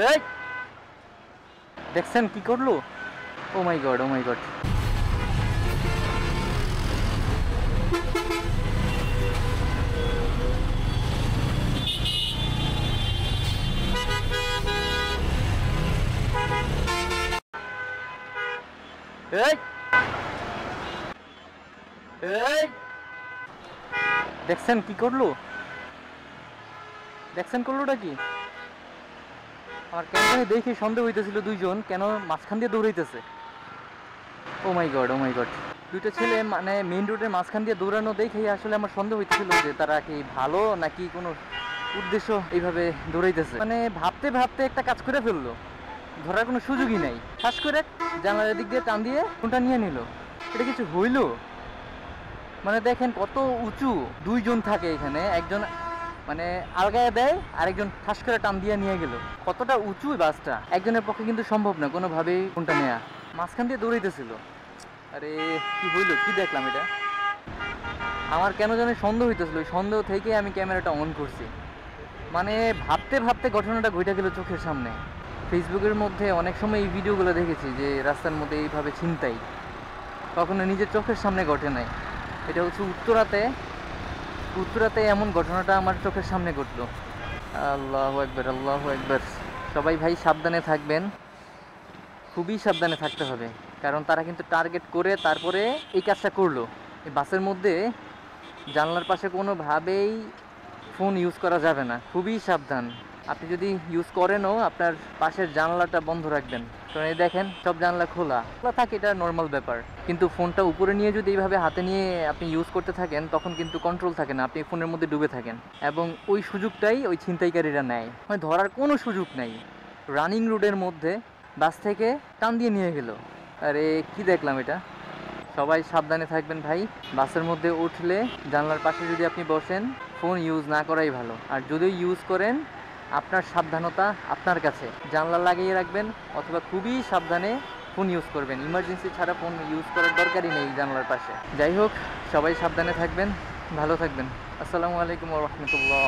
এই দেখছেন কি করলো? ও মাই গড, ও মাই গড। এই এই দেখছেন কি করলো? দেখছেন করলোটা কি? আমার কেন দেখে সন্দেহ হইতেছিল দুইজন কেন মাঝখান দিয়ে দৌড়াইতেছে। ও মাই গড, ও মাই গড। দুইটা ছেলে মানে মেইন রোডের মাঝখান দিয়ে দৌড়ানো দেখেই আসলে আমার সন্দেহ হইতেছিল যে তারা কি ভালো নাকি কোনো উদ্দেশ্য এইভাবে দৌড়াইতেছে। মানে ভাবতে ভাবতে একটা কাজ করে ফেললো, ধরার কোনো সুযোগই নাই। ঠাস করে জানালার দিক দিয়ে টান দিয়ে ফোনটা নিয়ে নিল। এটা কিছু হইলো? মানে দেখেন কত উঁচু, দুইজন থাকে এখানে, একজন মানে আলগায় দেয় আরেকজন ঠাস করে টান দিয়ে নিয়ে গেল। কতটা উঁচু বাসটা, একজনের পক্ষে কিন্তু সম্ভব না কোনোভাবেই ফোনটা নেয়া। মাঝখান দিয়ে দৌড়াইতেছিল। আরে কি হইলো, কি দেখলাম এটা? আমার কেন জানি সন্দেহ হইতেছিল, ওই সন্দেহ থেকে আমি ক্যামেরাটা অন করছি। মানে ভাবতে ভাবতে ঘটনাটা ঘটে গেল চোখের সামনে। ফেসবুকের মধ্যে অনেক সময় এই ভিডিওগুলো দেখেছি যে রাস্তার মধ্যে এইভাবে ছিনতাই, কখনো নিজের চোখের সামনে ঘটে নাই। এটা হচ্ছে উত্তরাতে এমন ঘটনাটা আমার চোখের সামনে ঘটলো। আল্লাহু আকবার, আল্লাহু আকবার। সবাই ভাই সাবধানে থাকবেন, খুবই সাবধানে থাকতে হবে, কারণ তারা কিন্তু টার্গেট করে তারপরে এই কাজটা করলো। এই বাসের মধ্যে জানলার পাশে কোনোভাবেই ফোন ইউজ করা যাবে না, খুবই সাবধান। আপনি যদি ইউজ করেনও আপনার পাশের জানলাটা বন্ধ রাখবেন, কারণ এই দেখেন সব জানলা খোলা থাকে, এটা নর্মাল ব্যাপার। কিন্তু ফোনটা উপরে নিয়ে যদি এইভাবে হাতে নিয়ে আপনি ইউজ করতে থাকেন তখন কিন্তু কন্ট্রোল থাকে না, আপনি ফোনের মধ্যে ডুবে থাকেন। এবং ওই সুযোগটাই ওই ছিনতাইকারীরা নেয়, মানে ধরার কোনো সুযোগ নাই। রানিং রোডের মধ্যে বাস থেকে টান দিয়ে নিয়ে গেল। আরে কি দেখলাম এটা? সবাই সাবধানে থাকবেন ভাই। বাসের মধ্যে উঠলে জানলার পাশে যদি আপনি বসেন, ফোন ইউজ না করাই ভালো। আর যদি ইউজ করেন, আপনার সাবধানতা আপনার কাছে, জানলা লাগিয়ে রাখবেন অথবা খুবই সাবধানে ফোন ইউজ করবেন। ইমার্জেন্সি ছাড়া ফোন ইউজ করার দরকারই নেই জানলার পাশে। যাই হোক, সবাই সাবধানে থাকবেন, ভালো থাকবেন। আসসালামু আলাইকুম ওয়া রাহমাতুল্লাহ।